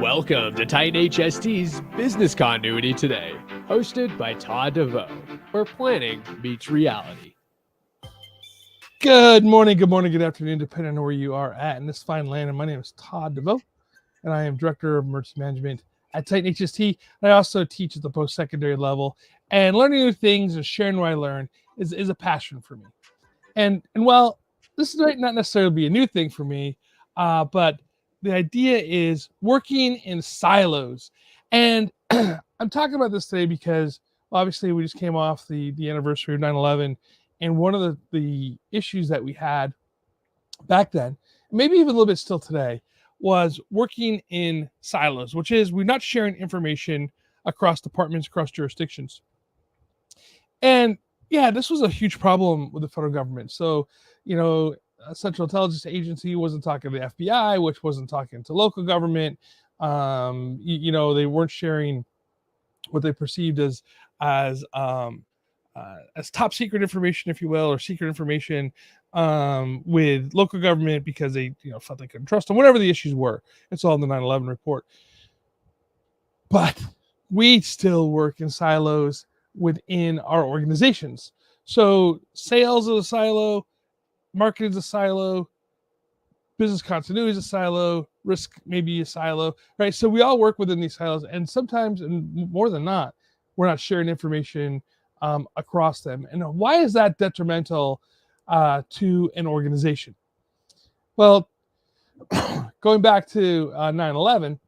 Welcome to Titan HST's Business Continuity Today, hosted by Todd DeVoe, where planning meets reality. Good morning, good afternoon, depending on where you are at in this fine land. And my name is Todd DeVoe, and I am Director of Emergency Management at Titan HST. I also teach at the post-secondary level, and learning new things and sharing what I learn is a passion for me. And while this might not necessarily be a new thing for me, but the idea is working in silos. And I'm talking about this today because obviously we just came off the anniversary of 9/11, and one of the issues that we had back then, maybe even a little bit still today, was working in silos, which is we're not sharing information across departments, across jurisdictions. And yeah, this was a huge problem with the federal government. So, a Central Intelligence Agency wasn't talking to the FBI, which wasn't talking to local government. They weren't sharing what they perceived as top secret information, if you will, or secret information with local government because they felt they couldn't trust them, whatever the issues were. It's all in the 9/11 report. But we still work in silos within our organizations. So sales is a silo, marketing is a silo, business continuity is a silo, risk maybe a silo, right? So we all work within these silos, and sometimes, and more than not, we're not sharing information across them. And why is that detrimental to an organization? Well, going back to 9/11,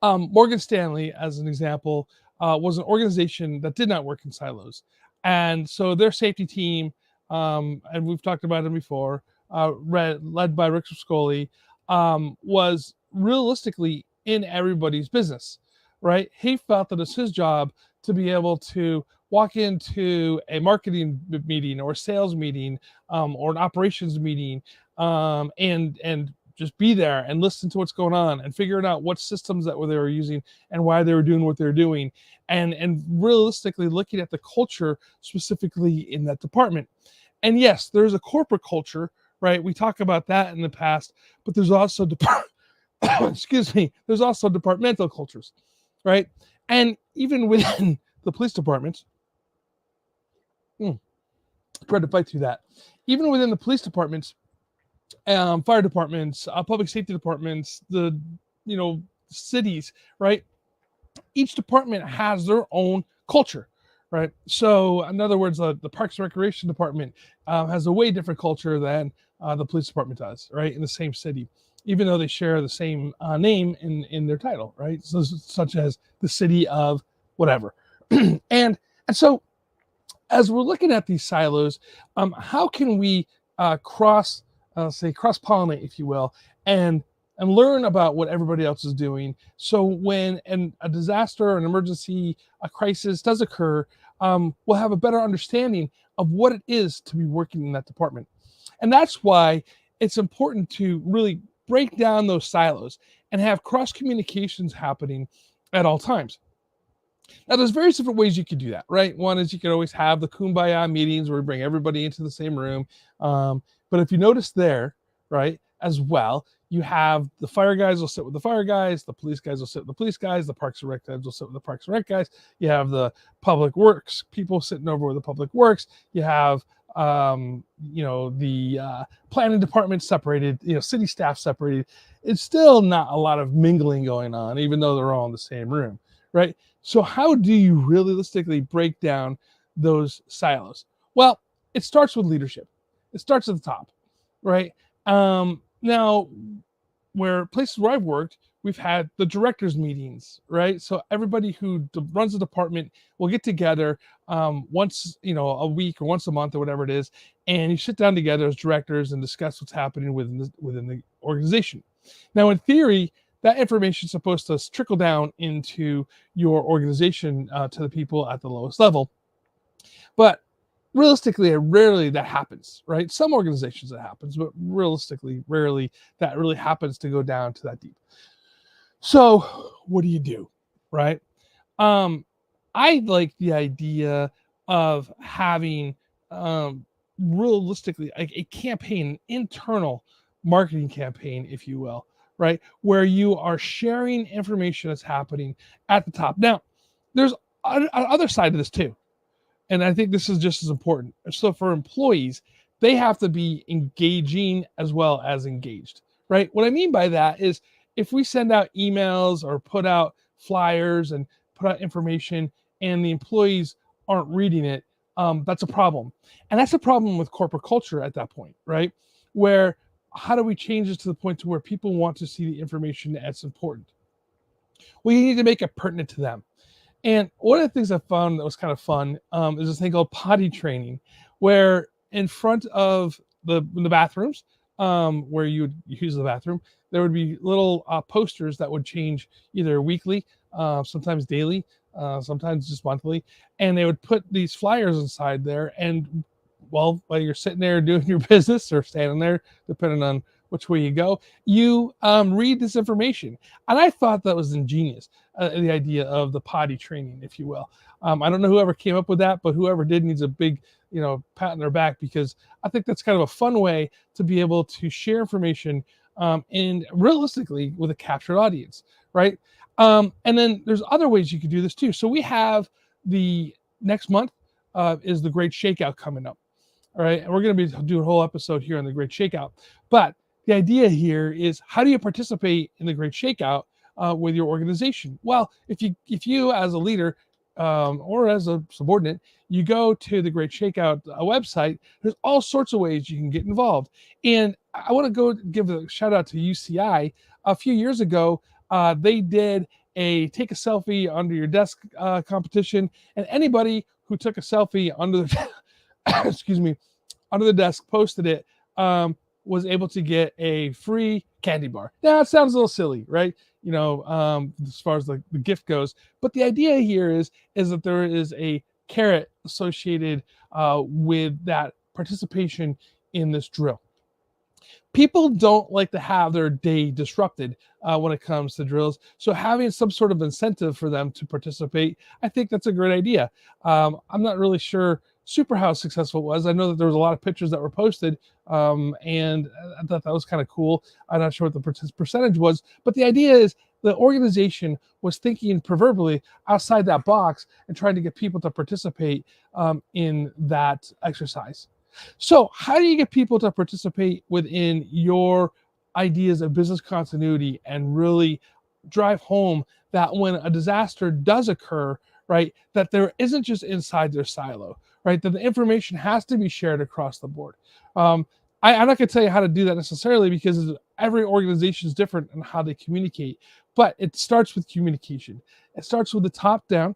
Morgan Stanley, as an example, was an organization that did not work in silos. And so their safety team, and we've talked about it before, led by Rick Scully, was realistically in everybody's business, right? He felt that it's his job to be able to walk into a marketing meeting or a sales meeting or an operations meeting and just be there and listen to what's going on and figuring out what systems that they were using and why they were doing what they're doing, and realistically looking at the culture specifically in that department. And yes, there's a corporate culture, right? We talk about that in the past, but there's also there's also departmental cultures, right? And even within the police departments, tried to fight through that. Even within the police departments, fire departments, public safety departments, the cities, right? Each department has their own culture, right? So in other words, the Parks and Recreation Department has a way different culture than the police department does, right? In the same city, even though they share the same name in their title, right? So, such as the city of whatever. and so as we're looking at these silos, how can we cross-pollinate, if you will, and learn about what everybody else is doing? So when a disaster, an emergency, a crisis does occur, we'll have a better understanding of what it is to be working in that department. And that's why it's important to really break down those silos and have cross communications happening at all times. Now, there's various different ways you could do that, right? One is you could always have the kumbaya meetings where we bring everybody into the same room. But if you notice there, right, as well, you have the fire guys will sit with the fire guys, the police guys will sit with the police guys, the Parks and Rec guys will sit with the Parks and Rec guys. You have the public works people sitting over with the public works. You have the planning department separated, city staff separated. It's still not a lot of mingling going on, even though they're all in the same room, right? So how do you realistically break down those silos? Well, it starts with leadership. It starts at the top, right? Now, places where I've worked, we've had the directors meetings, right? So everybody who runs the department will get together once, a week or once a month or whatever it is, and you sit down together as directors and discuss what's happening within the organization. Now, in theory, that information is supposed to trickle down into your organization to the people at the lowest level. But realistically, rarely that happens, right? Some organizations it happens, but realistically, rarely that really happens to go down to that deep. So what do you do, right? I like the idea of having realistically a campaign, internal marketing campaign, if you will, right? Where you are sharing information that's happening at the top. Now, there's an other side to this too. And I think this is just as important. So for employees, they have to be engaging as well as engaged, right? What I mean by that is if we send out emails or put out flyers and put out information and the employees aren't reading it, that's a problem. And that's a problem with corporate culture at that point, right? Where how do we change this to the point to where people want to see the information that's important? Well, you need to make it pertinent to them. And one of the things I found that was kind of fun is this thing called potty training, where in front of the bathrooms, where you would use the bathroom, there would be little posters that would change either weekly, sometimes daily, sometimes just monthly, and they would put these flyers inside there. And well, while you're sitting there doing your business or standing there, depending on which way you go, you read this information. And I thought that was ingenious, the idea of the potty training, if you will. I don't know whoever came up with that, but whoever did needs a big, pat on their back, because I think that's kind of a fun way to be able to share information and realistically with a captured audience, right? And then there's other ways you could do this too. So we have the next month is the Great Shakeout coming up. All right. And we're going to be doing a whole episode here on the Great Shakeout. But the idea here is, how do you participate in the Great Shakeout with your organization? Well, if you as a leader or as a subordinate, you go to the Great Shakeout website, there's all sorts of ways you can get involved. And I want to go give a shout out to UCI. A few years ago, they did a take a selfie under your desk competition, and anybody who took a selfie under the excuse me, under the desk, posted it, was able to get a free candy bar. Now, it sounds a little silly, right? As far as the gift goes. But the idea here is that there is a carrot associated with that participation in this drill. People don't like to have their day disrupted when it comes to drills. So having some sort of incentive for them to participate, I think that's a great idea. I'm not really sure super how successful it was. I know that there was a lot of pictures that were posted, and I thought that was kind of cool. I'm not sure what the percentage was, but the idea is the organization was thinking proverbially outside that box and trying to get people to participate in that exercise. So how do you get people to participate within your ideas of business continuity and really drive home that when a disaster does occur, right, that there isn't just inside their silo, right, that the information has to be shared across the board? I'm not going to tell you how to do that necessarily, because every organization is different in how they communicate, but it starts with communication. It starts with the top down,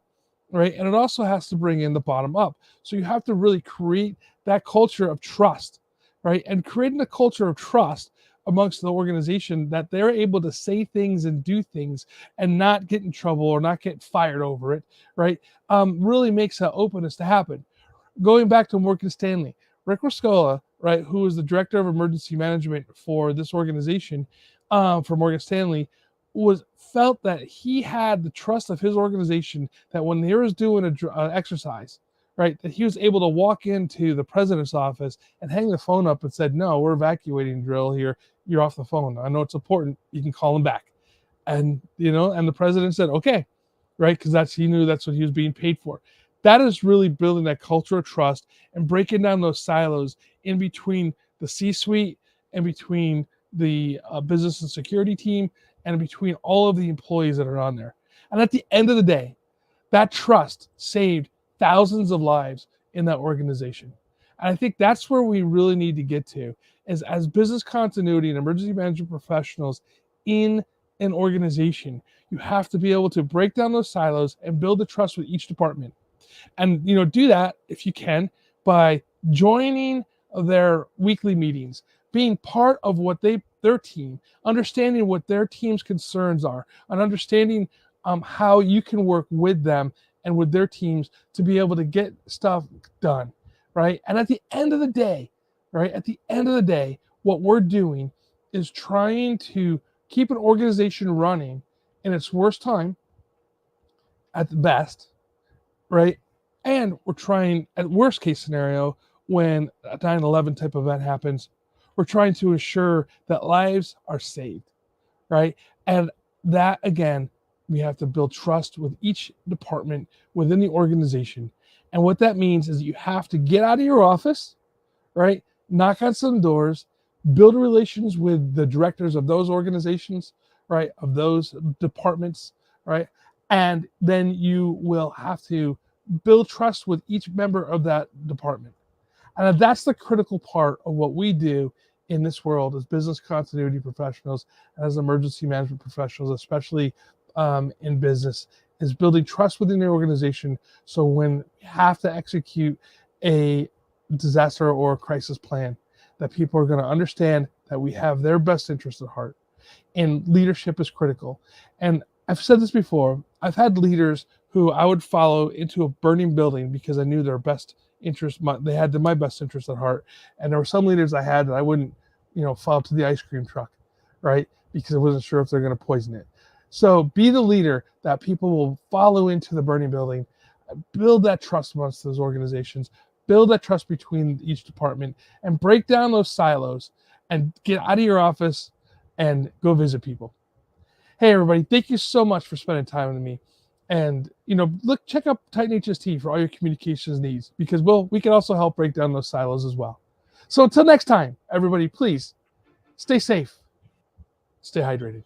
right? And it also has to bring in the bottom up. So you have to really create that culture of trust, right? And creating a culture of trust amongst the organization, that they're able to say things and do things and not get in trouble or not get fired over it, right? Really makes that openness to happen. Going back to Morgan Stanley, Rick Roscola, right, who is the director of emergency management for this organization, for Morgan Stanley, felt that he had the trust of his organization, that when they was doing an exercise, right, that he was able to walk into the president's office and hang the phone up and said, "No, we're evacuating drill here. You're off the phone. I know it's important. You can call him back." And and the president said, "Okay," right, because he knew that's what he was being paid for. That is really building that culture of trust and breaking down those silos in between the C-suite and between the business and security team and between all of the employees that are on there. And at the end of the day, that trust saved thousands of lives in that organization. And I think that's where we really need to get to, is as business continuity and emergency management professionals in an organization, you have to be able to break down those silos and build the trust with each department. And do that if you can by joining their weekly meetings, being part of what their team, understanding what their team's concerns are, and understanding how you can work with them and with their teams to be able to get stuff done, right? And at the end of the day, what we're doing is trying to keep an organization running in its worst time at the best, right? And we're trying, at worst case scenario, when a 9/11 type event happens, We're trying to ensure that lives are saved, right? And that, again, we have to build trust with each department within the organization. And what that means is you have to get out of your office, right? Knock on some doors, build relations with the directors of those organizations, right? Of those departments, right? And then you will have to build trust with each member of that department. And that's the critical part of what we do in this world as business continuity professionals, as emergency management professionals, especially in business, is building trust within the organization. So when we have to execute a disaster or a crisis plan, that people are going to understand that we have their best interest at heart. And leadership is critical. And I've said this before, I've had leaders who I would follow into a burning building because I knew their best interest, they had my best interest at heart. And there were some leaders I had that I wouldn't, follow to the ice cream truck, right? Because I wasn't sure if they're going to poison it. So be the leader that people will follow into the burning building, build that trust amongst those organizations, build that trust between each department, and break down those silos and get out of your office and go visit people. Hey, everybody, thank you so much for spending time with me. And, check out Titan HST for all your communications needs, because, we can also help break down those silos as well. So until next time, everybody, please stay safe, stay hydrated.